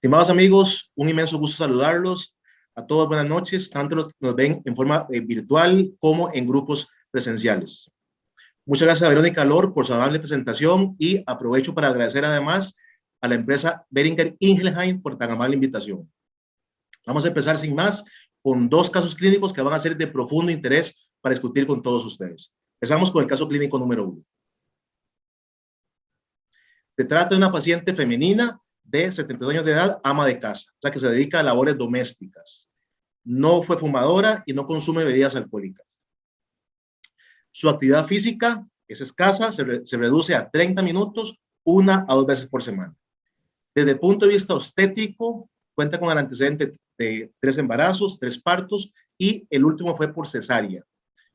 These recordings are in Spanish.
Estimados amigos, un inmenso gusto saludarlos. A todos buenas noches, tanto los que nos ven en forma virtual como en grupos presenciales. Muchas gracias a Verónica Lor por su amable presentación y aprovecho para agradecer además a la empresa Boehringer Ingelheim por tan amable invitación. Vamos a empezar sin más con dos casos clínicos que van a ser de profundo interés para discutir con todos ustedes. Empezamos con el caso clínico número 1. Se trata de una paciente femenina de 72 años de edad, ama de casa, o sea que se dedica a labores domésticas. No fue fumadora y no consume bebidas alcohólicas. Su actividad física es escasa, se reduce a 30 minutos, 1 a 2 veces por semana. Desde el punto de vista obstétrico, cuenta con el antecedente de 3 embarazos, 3 partos y el último fue por cesárea.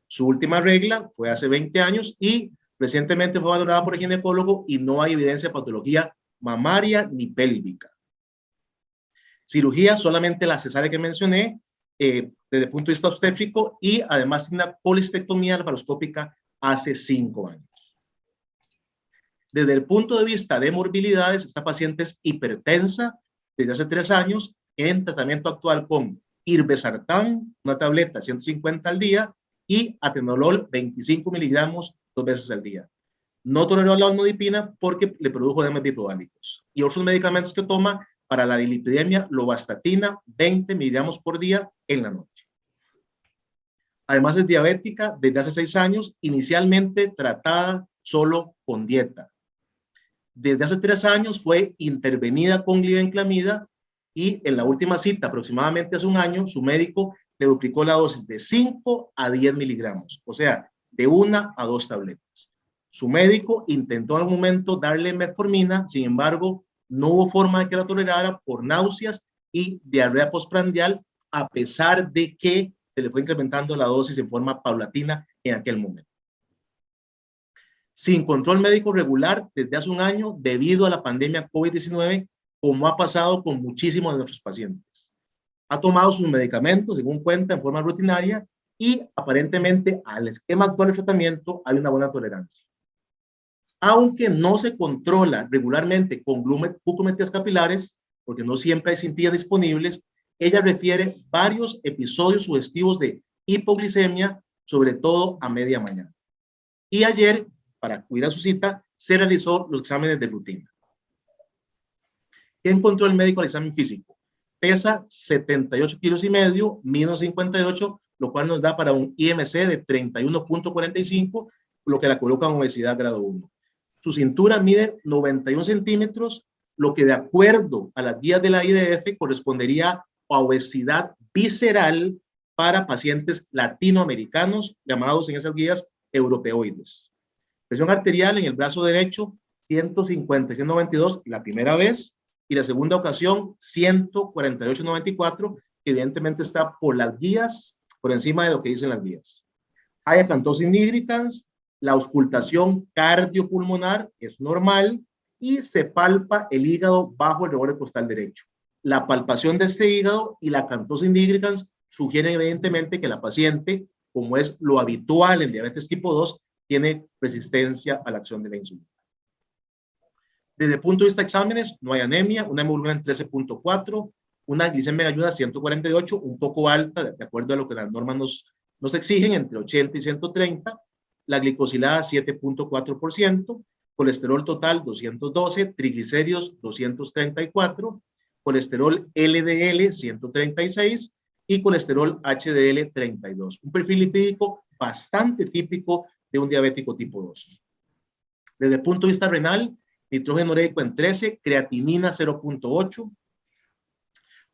Su última regla fue hace 20 años y recientemente fue valorada por el ginecólogo y no hay evidencia de patología mamaria ni pélvica. Cirugía, solamente la cesárea que mencioné, desde el punto de vista obstétrico, y además una colistectomía laparoscópica hace 5 años. Desde el punto de vista de morbilidades, esta paciente es hipertensa desde hace 3 años, en tratamiento actual con irbesartán, una tableta 150 al día, y atenolol 25 miligramos 2 veces al día. No toleró la amlodipina porque le produjo edemas bipodálmicos. Y otros medicamentos que toma para la dilipidemia, lovastatina, 20 miligramos por día en la noche. Además es diabética desde hace 6 años, inicialmente tratada solo con dieta. Desde hace 3 años fue intervenida con glibenclamida y en la última cita, aproximadamente hace 1 año, su médico le duplicó la dosis de 5 a 10 miligramos, o sea, de 1 a 2 tabletas. Su médico intentó en algún momento darle metformina, sin embargo, no hubo forma de que la tolerara por náuseas y diarrea postprandial, a pesar de que se le fue incrementando la dosis en forma paulatina en aquel momento. Sin control médico regular desde hace 1 año, debido a la pandemia COVID-19, como ha pasado con muchísimos de nuestros pacientes. Ha tomado sus medicamentos, según cuenta, en forma rutinaria y aparentemente al esquema actual de tratamiento hay una buena tolerancia. Aunque no se controla regularmente con glucometías capilares, porque no siempre hay cintillas disponibles, ella refiere varios episodios sugestivos de hipoglicemia, sobre todo a media mañana. Y ayer, para acudir a su cita, se realizó los exámenes de rutina. ¿Qué encontró el médico al examen físico? Pesa 78 kilos y medio, mide 58, lo cual nos da para un IMC de 31.45, lo que la coloca en obesidad grado 1. Su cintura mide 91 centímetros, lo que de acuerdo a las guías de la IDF correspondería a obesidad visceral para pacientes latinoamericanos, llamados en esas guías europeoides. Presión arterial en el brazo derecho, 150 y 192 la primera vez, y la segunda ocasión, 148-94, que evidentemente está por las guías, por encima de lo que dicen las guías. Hay acantosis nigricans, la auscultación cardiopulmonar es normal y se palpa el hígado bajo el reborde costal derecho. La palpación de este hígado y la acantosis nigricans sugieren evidentemente que la paciente, como es lo habitual en diabetes tipo 2, tiene resistencia a la acción de la insulina. Desde el punto de vista de exámenes, no hay anemia, una hemoglobina en 13.4, una glicemia de ayuda 148, un poco alta, de acuerdo a lo que las normas nos exigen, entre 80 y 130, la glicosilada 7.4%, colesterol total 212, triglicéridos 234, colesterol LDL 136 y colesterol HDL 32. Un perfil lipídico bastante típico de un diabético tipo 2. Desde el punto de vista renal, nitrógeno ureico en 13, creatinina 0.8,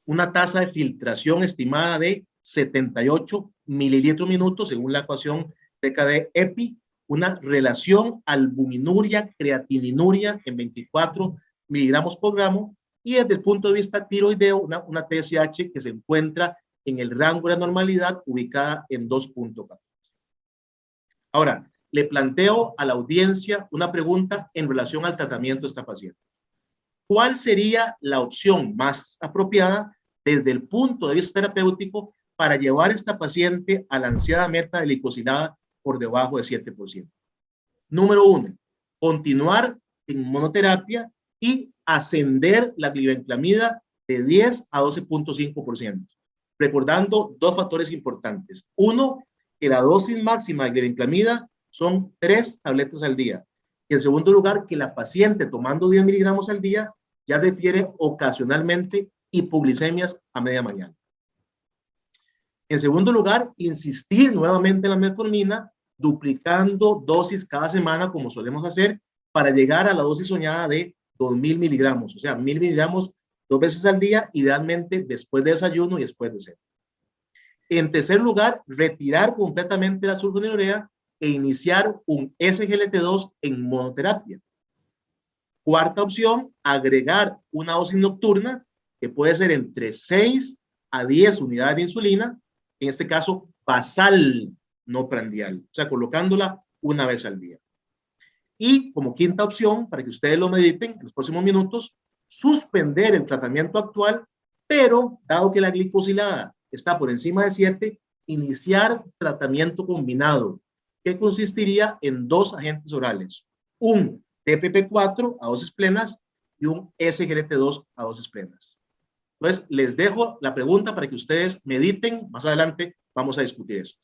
una tasa de filtración estimada de 78 mililitros minuto según la ecuación TKD-EPI, una relación albuminuria, creatininuria en 24 miligramos por gramo, y desde el punto de vista tiroideo, una TSH que se encuentra en el rango de la normalidad, ubicada en 2.14. Ahora, le planteo a la audiencia una pregunta en relación al tratamiento de esta paciente. ¿Cuál sería la opción más apropiada desde el punto de vista terapéutico para llevar a esta paciente a la ansiada meta de glicosilada por debajo de 7%? Número 1, continuar en monoterapia y ascender la glibenclamida de 10 a 12.5%. Recordando dos factores importantes. Uno, que la dosis máxima de glibenclamida son 3 tabletas al día. Y en segundo lugar, que la paciente tomando 10 miligramos al día ya refiere ocasionalmente hipoglicemias a media mañana. En segundo lugar, insistir nuevamente en la metformina, duplicando dosis cada semana como solemos hacer para llegar a la dosis soñada de 2.000 miligramos, o sea, 1.000 miligramos 2 veces al día, idealmente después de desayuno y después de cena. En tercer lugar, retirar completamente la sulfonilurea e iniciar un SGLT2 en monoterapia. Cuarta opción, agregar una dosis nocturna que puede ser entre 6 a 10 unidades de insulina, en este caso basal, no prandial, o sea, colocándola una vez al día. Y como quinta opción, para que ustedes lo mediten en los próximos minutos, suspender el tratamiento actual, pero dado que la glicosilada está por encima de 7, iniciar tratamiento combinado, que consistiría en 2 agentes orales, un TPP4 a dosis plenas y un SGLT2 a dosis plenas. Entonces, les dejo la pregunta para que ustedes mediten. Más adelante vamos a discutir esto.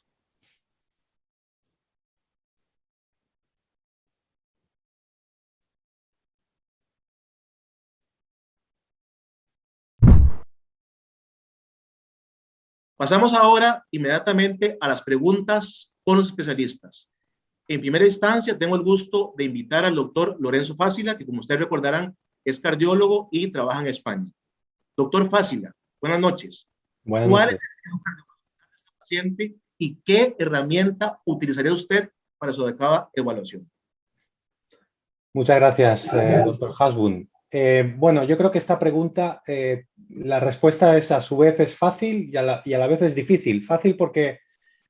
Pasamos ahora inmediatamente a las preguntas con los especialistas. En primera instancia, tengo el gusto de invitar al doctor Lorenzo Fácila, que como ustedes recordarán, es cardiólogo y trabaja en España. Doctor Fácila, buenas noches. Buenas ¿Cuál noches. es el riesgo cardiovascular de este paciente y qué herramienta utilizaría usted para su adecuada evaluación? Muchas gracias, doctor Hasbun. Bueno, yo creo que esta pregunta, la respuesta es a su vez es fácil y a la vez es difícil. Fácil porque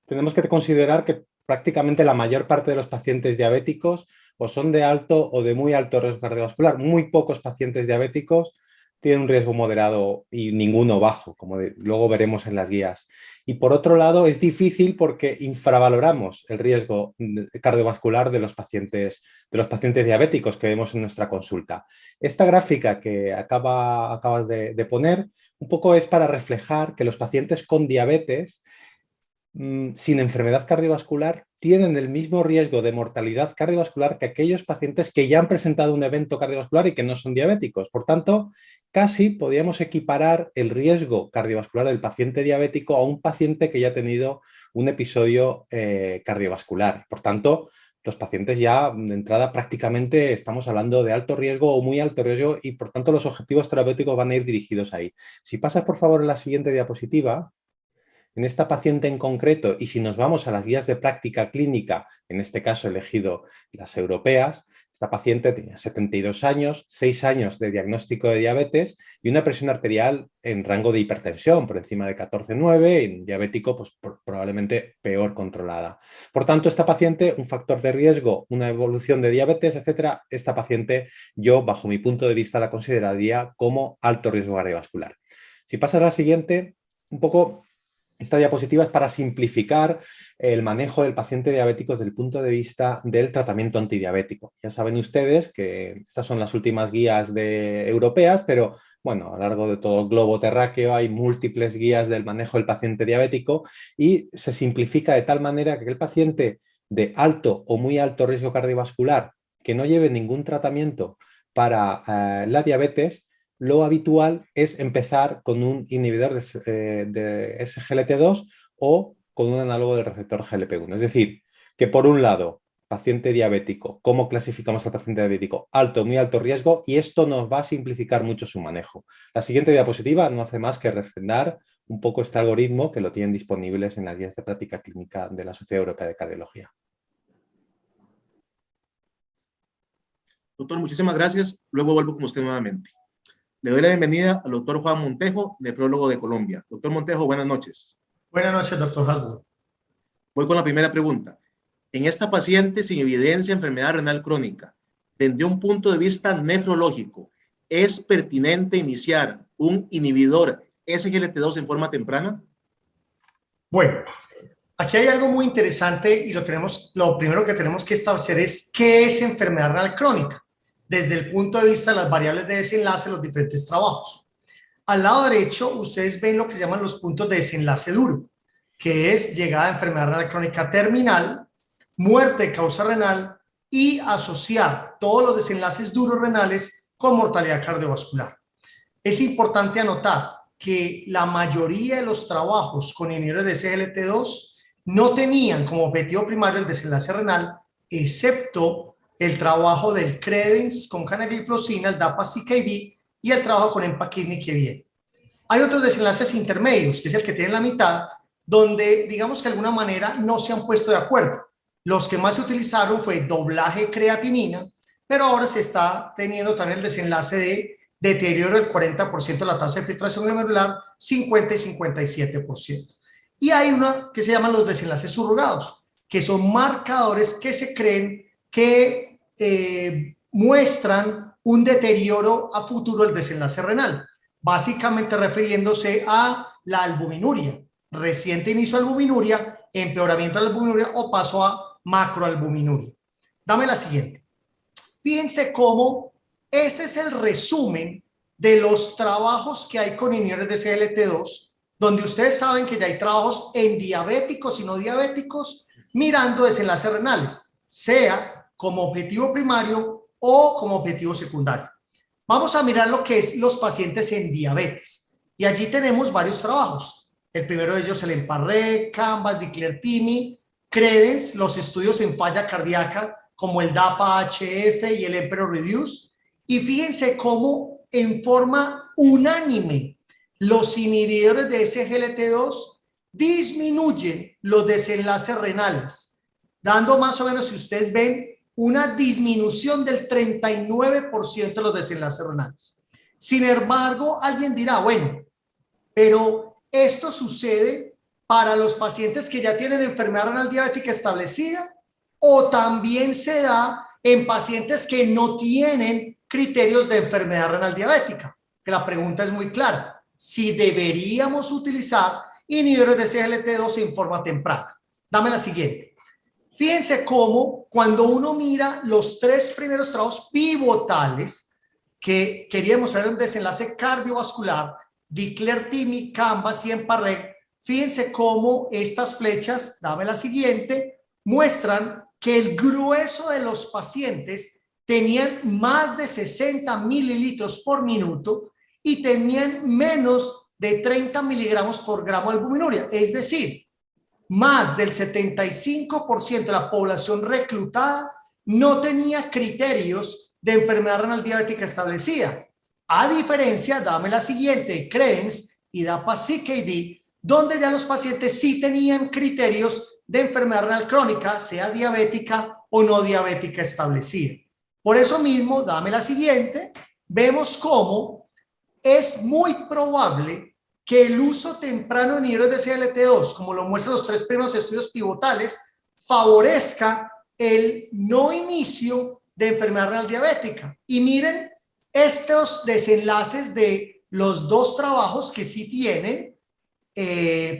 tenemos que considerar que prácticamente la mayor parte de los pacientes diabéticos o son de alto o de muy alto riesgo cardiovascular. Muy pocos pacientes diabéticos tienen un riesgo moderado y ninguno bajo, como luego veremos en las guías. Y por otro lado, es difícil porque infravaloramos el riesgo cardiovascular de los pacientes diabéticos que vemos en nuestra consulta. Esta gráfica que acabas de poner un poco es para reflejar que los pacientes con diabetes sin enfermedad cardiovascular tienen el mismo riesgo de mortalidad cardiovascular que aquellos pacientes que ya han presentado un evento cardiovascular y que no son diabéticos. Por tanto, casi podríamos equiparar el riesgo cardiovascular del paciente diabético a un paciente que ya ha tenido un episodio cardiovascular. Por tanto, los pacientes ya de entrada prácticamente estamos hablando de alto riesgo o muy alto riesgo y por tanto los objetivos terapéuticos van a ir dirigidos ahí. Si pasas por favor en la siguiente diapositiva. En esta paciente en concreto, y si nos vamos a las guías de práctica clínica, en este caso he elegido las europeas, esta paciente tenía 72 años, 6 años de diagnóstico de diabetes y una presión arterial en rango de hipertensión por encima de 14,9 y diabético pues, probablemente peor controlada. Por tanto, esta paciente, un factor de riesgo, una evolución de diabetes, etcétera, esta paciente yo, bajo mi punto de vista, la consideraría como alto riesgo cardiovascular. Si pasas a la siguiente, un poco... Esta diapositiva es para simplificar el manejo del paciente diabético desde el punto de vista del tratamiento antidiabético. Ya saben ustedes que estas son las últimas guías europeas, pero bueno, a lo largo de todo el globo terráqueo hay múltiples guías del manejo del paciente diabético y se simplifica de tal manera que el paciente de alto o muy alto riesgo cardiovascular que no lleve ningún tratamiento para la diabetes, lo habitual es empezar con un inhibidor de SGLT2 o con un análogo del receptor GLP-1. Es decir, que por un lado, paciente diabético, ¿cómo clasificamos al paciente diabético? Alto, muy alto riesgo, y esto nos va a simplificar mucho su manejo. La siguiente diapositiva no hace más que refrendar un poco este algoritmo que lo tienen disponibles en las guías de práctica clínica de la Sociedad Europea de Cardiología. Doctor, muchísimas gracias. Luego vuelvo con usted nuevamente. Le doy la bienvenida al doctor Juan Montejo, nefrólogo de Colombia. Doctor Montejo, buenas noches. Buenas noches, doctor Hasbun. Voy con la primera pregunta. En esta paciente sin evidencia de enfermedad renal crónica, desde un punto de vista nefrológico, ¿es pertinente iniciar un inhibidor SGLT2 en forma temprana? Bueno, aquí hay algo muy interesante y lo primero que tenemos que establecer es qué es enfermedad renal crónica, desde el punto de vista de las variables de desenlace de los diferentes trabajos. al lado derecho ustedes ven lo que se llaman los puntos de desenlace duro, que es llegada a enfermedad renal crónica terminal, muerte de causa renal y asociar todos los desenlaces duros renales con mortalidad cardiovascular. Es importante anotar que la mayoría de los trabajos con inhibidores de SGLT2 no tenían como objetivo primario el desenlace renal, excepto el trabajo del Credence con canagliflozina, el DAPA-CKD y el trabajo con Empakidney que viene. Hay otros desenlaces intermedios, que es el que tiene la mitad, donde digamos que de alguna manera no se han puesto de acuerdo. Los que más se utilizaron fue doblaje creatinina, pero ahora se está teniendo también el desenlace de deterioro del 40% de la tasa de filtración glomerular, 50 y 57%. Y hay una que se llaman los desenlaces subrogados, que son marcadores que se creen que muestran un deterioro a futuro del desenlace renal, básicamente refiriéndose a la albuminuria, reciente inicio de albuminuria, empeoramiento de la albuminuria o paso a macroalbuminuria. Dame la siguiente. Fíjense cómo este es el resumen de los trabajos que hay con inhibidores de SGLT2, donde ustedes saben que ya hay trabajos en diabéticos y no diabéticos mirando desenlaces renales, sea como objetivo primario o como objetivo secundario. Vamos a mirar lo que es los pacientes en diabetes. Y allí tenemos varios trabajos. El primero de ellos el EMPA-REG, Canvas, Diclertimi, Credence, los estudios en falla cardíaca como el DAPA-HF y el EMPEROR-Reduce. Y fíjense cómo en forma unánime los inhibidores de SGLT2 disminuyen los desenlaces renales, dando más o menos, si ustedes ven, una disminución del 39% de los desenlaces renales. Sin embargo, alguien dirá, bueno, pero esto sucede para los pacientes que ya tienen enfermedad renal diabética establecida o también se da en pacientes que no tienen criterios de enfermedad renal diabética. Que la pregunta es muy clara. Si deberíamos utilizar inhibidores de SGLT2 en forma temprana. Dame la siguiente. Fíjense cómo cuando uno mira los tres primeros trabajos pivotales que queríamos ver un desenlace cardiovascular, Diclertimi, Canvas y EMPA-REG, fíjense cómo estas flechas, dame la siguiente, muestran que el grueso de los pacientes tenían más de 60 mililitros por minuto y tenían menos de 30 miligramos por gramo de albuminuria, es decir, más del 75% de la población reclutada no tenía criterios de enfermedad renal diabética establecida. A diferencia, dame la siguiente, Credence y DAPA-CKD, donde ya los pacientes sí tenían criterios de enfermedad renal crónica, sea diabética o no diabética establecida. Por eso mismo, dame la siguiente, vemos cómo es muy probable que el uso temprano de inhibidores de SGLT2, como lo muestran los tres primeros estudios pivotales, favorezca el no inicio de enfermedad renal diabética. Y miren estos desenlaces de los dos trabajos que sí tienen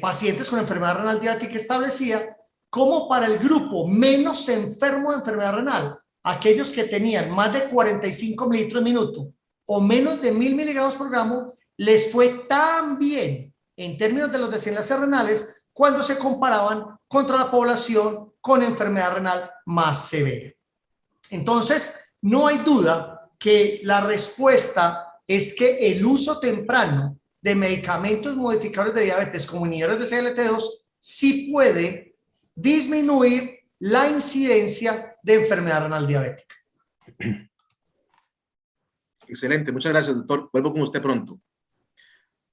pacientes con enfermedad renal diabética establecida, como para el grupo menos enfermo de enfermedad renal, aquellos que tenían más de 45 mililitros minuto o menos de 1000 miligramos por gramo, les fue tan bien en términos de los desenlaces renales cuando se comparaban contra la población con enfermedad renal más severa. Entonces, no hay duda que la respuesta es que el uso temprano de medicamentos modificadores de diabetes como inhibidores de SGLT2 sí puede disminuir la incidencia de enfermedad renal diabética. Excelente, muchas gracias, doctor. Vuelvo con usted pronto.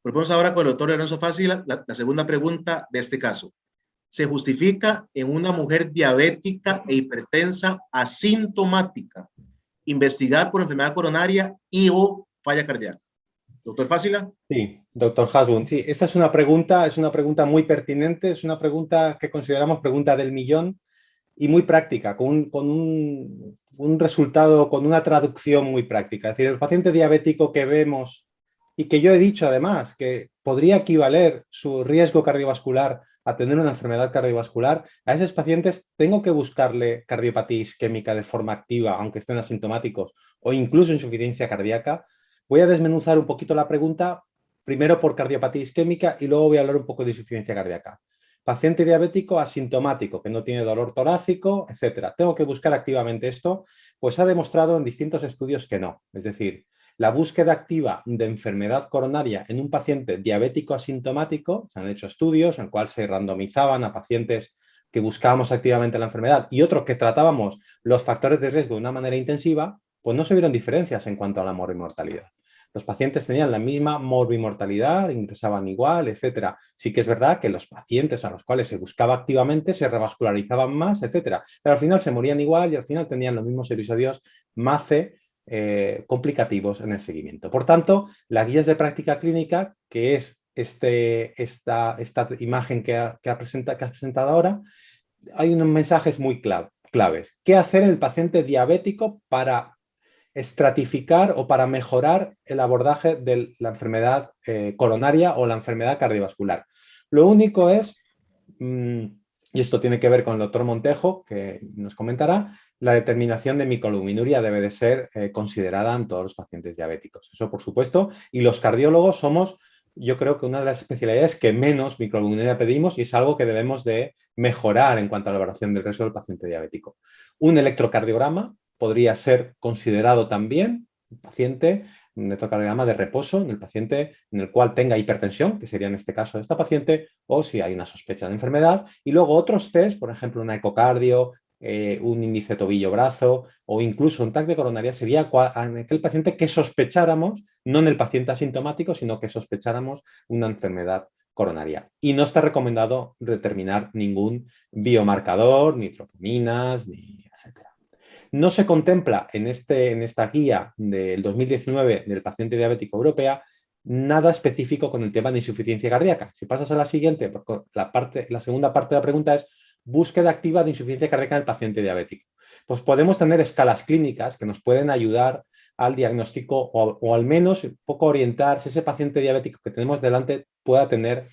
Volvemos ahora con el doctor Lorenzo Fácil, la segunda pregunta de este caso. ¿Se justifica en una mujer diabética e hipertensa asintomática investigar por enfermedad coronaria y o falla cardíaca? Doctor Fácila. Sí, doctor Hasbun. Sí, esta es una pregunta muy pertinente, es una pregunta que consideramos pregunta del millón y muy práctica, con un resultado, con una traducción muy práctica. Es decir, el paciente diabético que vemos y que yo he dicho además que podría equivaler su riesgo cardiovascular a tener una enfermedad cardiovascular, a esos pacientes tengo que buscarle cardiopatía isquémica de forma activa, aunque estén asintomáticos, o incluso insuficiencia cardíaca. Voy a desmenuzar un poquito la pregunta Primero por cardiopatía isquémica y luego voy a hablar un poco de insuficiencia cardíaca. Paciente diabético asintomático, que no tiene dolor torácico, etcétera. ¿Tengo que buscar activamente esto? Pues ha demostrado en distintos estudios que no. Es decir, la búsqueda activa de enfermedad coronaria en un paciente diabético asintomático, se han hecho estudios en el cual se randomizaban a pacientes que buscábamos activamente la enfermedad y otros que tratábamos los factores de riesgo de una manera intensiva, pues no se vieron diferencias en cuanto a la morbimortalidad. Los pacientes tenían la misma morbimortalidad, ingresaban igual, etcétera. Sí que es verdad que los pacientes a los cuales se buscaba activamente se revascularizaban más, etcétera. Pero al final se morían igual y al final tenían los mismos episodios MACE complicativos en el seguimiento. Por tanto, las guías de práctica clínica, que es esta imagen que has presentado ahora, hay unos mensajes muy claves. ¿Qué hacer el paciente diabético para estratificar o para mejorar el abordaje de la enfermedad coronaria o la enfermedad cardiovascular? Lo único es, y esto tiene que ver con el doctor Montejo, que nos comentará, la determinación de microalbuminuria debe de ser considerada en todos los pacientes diabéticos. Eso por supuesto, y los cardiólogos somos, yo creo que una de las especialidades que menos microalbuminuria pedimos y es algo que debemos de mejorar en cuanto a la evaluación del riesgo del paciente diabético. Un electrocardiograma podría ser considerado también un electrocardiograma de reposo en el paciente en el cual tenga hipertensión, que sería en este caso de esta paciente, o si hay una sospecha de enfermedad. Y luego otros test, por ejemplo, una ecocardio, un índice tobillo-brazo o incluso un TAC de coronaria, sería en aquel paciente que sospecháramos, no en el paciente asintomático, sino que sospecháramos una enfermedad coronaria. Y no está recomendado determinar ningún biomarcador, ni troponinas, ni etcétera. No se contempla en esta guía del 2019 del paciente diabético europea nada específico con el tema de insuficiencia cardíaca. Si pasas a la siguiente, la segunda parte de la pregunta es búsqueda activa de insuficiencia cardíaca en el paciente diabético. Pues podemos tener escalas clínicas que nos pueden ayudar al diagnóstico o al menos un poco orientar si ese paciente diabético que tenemos delante pueda tener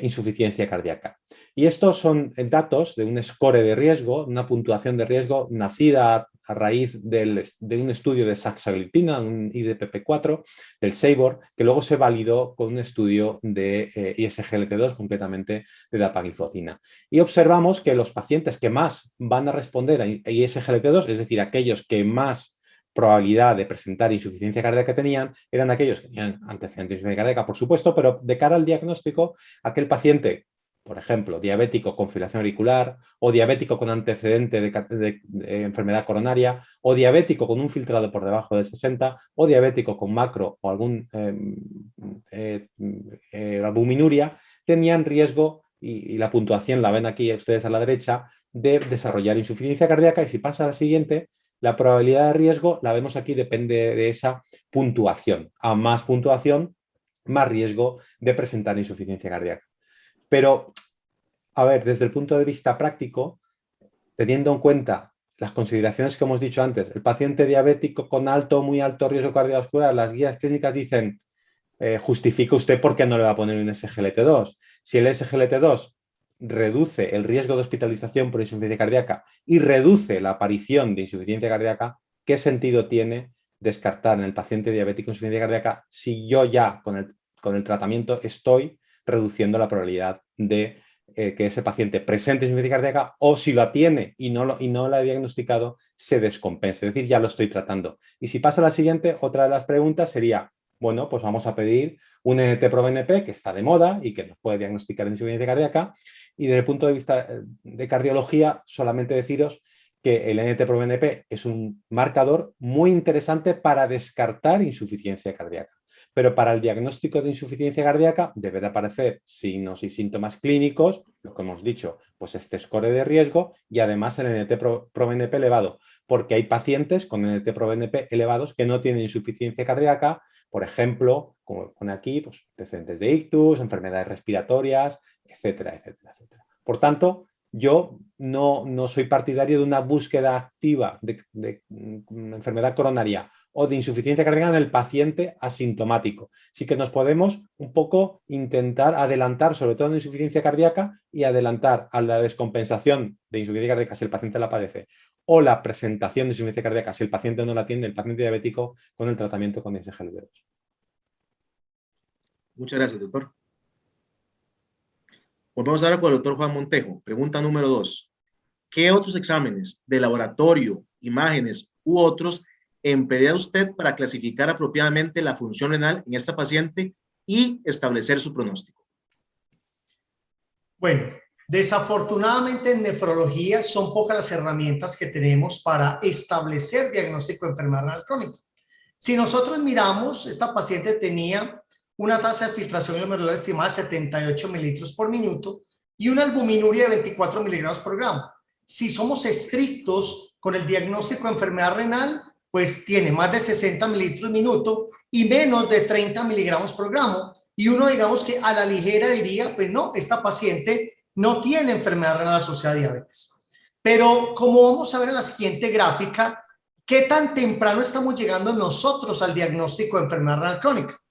insuficiencia cardíaca. Y estos son datos de un score de riesgo, una puntuación de riesgo nacida a raíz de un estudio de saxaglipina, un IDPP4, del SABOR, que luego se validó con un estudio de ISGLT2, completamente de dapagliflozina. Y observamos que los pacientes que más van a responder a ISGLT2, es decir, aquellos que más probabilidad de presentar insuficiencia cardíaca tenían, eran aquellos que tenían antecedentes de insuficiencia cardíaca, por supuesto, pero de cara al diagnóstico, aquel paciente, por ejemplo, diabético con fibrilación auricular o diabético con antecedente de enfermedad coronaria o diabético con un filtrado por debajo de 60 o diabético con macro o algún albuminuria, tenían riesgo, y la puntuación la ven aquí ustedes a la derecha, de desarrollar insuficiencia cardíaca. Y si pasa a la siguiente, la probabilidad de riesgo, la vemos aquí, depende de esa puntuación. A más puntuación, más riesgo de presentar insuficiencia cardíaca. Pero, a ver, desde el punto de vista práctico, teniendo en cuenta las consideraciones que hemos dicho antes, el paciente diabético con alto o muy alto riesgo cardiovascular, las guías clínicas dicen, justifica usted por qué no le va a poner un SGLT2. Si el SGLT2 reduce el riesgo de hospitalización por insuficiencia cardíaca y reduce la aparición de insuficiencia cardíaca, ¿qué sentido tiene descartar en el paciente diabético insuficiencia cardíaca si yo ya con el tratamiento estoy reduciendo la probabilidad de que ese paciente presente insuficiencia cardíaca, o si la tiene y no la he diagnosticado, se descompense? Es decir, ya lo estoy tratando. Y si pasa a la siguiente, otra de las preguntas sería, bueno, pues vamos a pedir un NT-proBNP que está de moda y que nos puede diagnosticar insuficiencia cardíaca. Y desde el punto de vista de cardiología, solamente deciros que el NT-proBNP es un marcador muy interesante para descartar insuficiencia cardíaca. Pero para el diagnóstico de insuficiencia cardíaca debe de aparecer signos y síntomas clínicos, lo que hemos dicho, pues este score de riesgo y además el NT-proBNP elevado, porque hay pacientes con NT-proBNP elevados que no tienen insuficiencia cardíaca, por ejemplo, como pone aquí, pues antecedentes de ictus, enfermedades respiratorias, etcétera, etcétera, etcétera. Por tanto, yo no soy partidario de una búsqueda activa de enfermedad coronaria o de insuficiencia cardíaca en el paciente asintomático. Sí que nos podemos un poco intentar adelantar, sobre todo en insuficiencia cardíaca, y adelantar a la descompensación de insuficiencia cardíaca si el paciente la padece, o la presentación de insuficiencia cardíaca si el paciente no la atiende, el paciente diabético, con el tratamiento con SGLT2. Muchas gracias, doctor. Volvemos ahora con el doctor Juan Montejo. Pregunta número 2. ¿Qué otros exámenes de laboratorio, imágenes u otros emplearía usted para clasificar apropiadamente la función renal en esta paciente y establecer su pronóstico? Bueno, desafortunadamente en nefrología son pocas las herramientas que tenemos para establecer diagnóstico de enfermedad renal crónica. Si nosotros miramos, esta paciente tenía una tasa de filtración glomerular estimada de 78 mililitros por minuto y una albuminuria de 24 miligramos por gramo. Si somos estrictos con el diagnóstico de enfermedad renal, pues tiene más de 60 mililitros minuto y menos de 30 miligramos por gramo. Y uno, digamos que a la ligera diría, pues no, esta paciente no tiene enfermedad renal asociada a diabetes. Pero como vamos a ver en la siguiente gráfica, ¿qué tan temprano estamos llegando nosotros al diagnóstico de enfermedad renal crónica?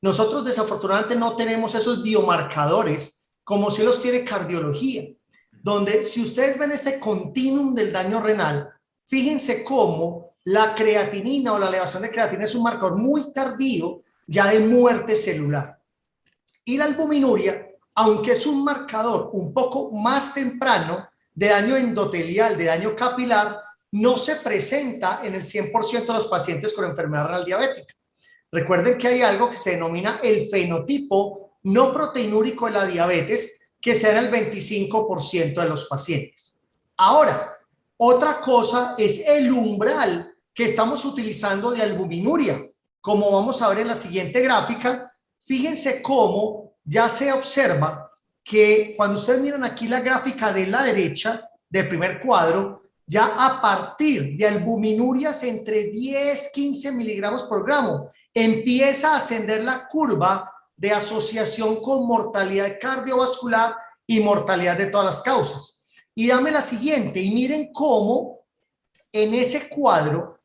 Nosotros desafortunadamente no tenemos esos biomarcadores como si los tiene cardiología, donde si ustedes ven ese continuum del daño renal, fíjense cómo la creatinina o la elevación de creatinina es un marcador muy tardío ya de muerte celular. Y la albuminuria, aunque es un marcador un poco más temprano de daño endotelial, de daño capilar, no se presenta en el 100% de los pacientes con enfermedad renal diabética. Recuerden que hay algo que se denomina el fenotipo no proteinúrico de la diabetes, que se da en el 25% de los pacientes. Ahora, otra cosa es el umbral que estamos utilizando de albuminuria. Como vamos a ver en la siguiente gráfica, fíjense cómo ya se observa que cuando ustedes miran aquí la gráfica de la derecha del primer cuadro, ya a partir de albuminurias entre 10-15 miligramos por gramo, empieza a ascender la curva de asociación con mortalidad cardiovascular y mortalidad de todas las causas. Y dame la siguiente, y miren cómo en ese cuadro,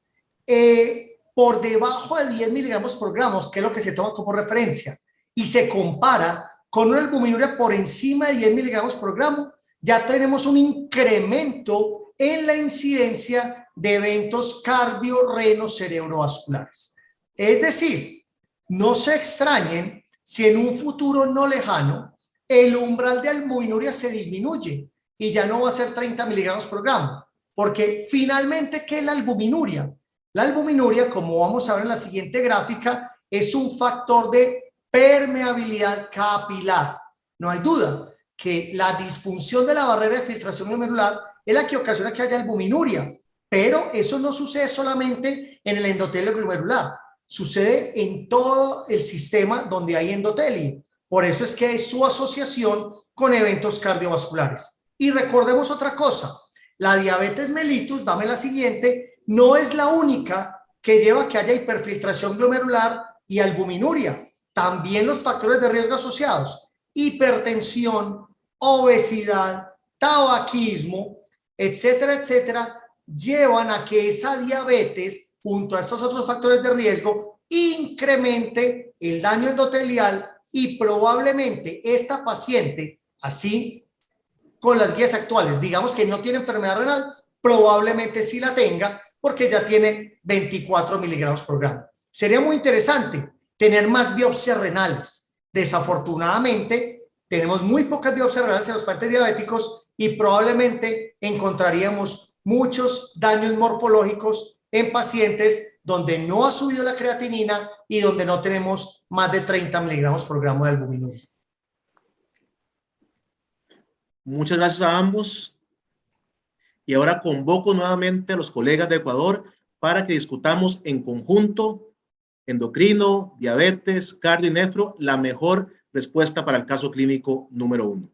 por debajo de 10 miligramos por gramo, que es lo que se toma como referencia, y se compara con una albuminuria por encima de 10 miligramos por gramo, ya tenemos un incremento en la incidencia de eventos cardiorreno-cerebrovasculares. Es decir, no se extrañen si en un futuro no lejano el umbral de albuminuria se disminuye y ya no va a ser 30 miligramos por gramo, porque finalmente, ¿qué es la albuminuria? La albuminuria, como vamos a ver en la siguiente gráfica, es un factor de permeabilidad capilar. No hay duda que la disfunción de la barrera de filtración glomerular es la que ocasiona que haya albuminuria, pero eso no sucede solamente en el endotelio glomerular, sucede en todo el sistema donde hay endotelio. Por eso es que es su asociación con eventos cardiovasculares. Y recordemos otra cosa, la diabetes mellitus, dame la siguiente, no es la única que lleva a que haya hiperfiltración glomerular y albuminuria. También los factores de riesgo asociados, hipertensión, obesidad, tabaquismo, etcétera, etcétera, llevan a que esa diabetes, junto a estos otros factores de riesgo, incremente el daño endotelial y probablemente esta paciente, así con las guías actuales, digamos que no tiene enfermedad renal, probablemente sí la tenga porque ya tiene 24 miligramos por gramo. Sería muy interesante tener más biopsias renales. Desafortunadamente, tenemos muy pocas biopsias renales en los pacientes diabéticos y probablemente encontraríamos muchos daños morfológicos en pacientes donde no ha subido la creatinina y donde no tenemos más de 30 miligramos por gramo de albuminuria. Muchas gracias a ambos. Y ahora convoco nuevamente a los colegas de Ecuador para que discutamos en conjunto endocrino, diabetes, cardio y nefro, la mejor respuesta para el caso clínico número 1.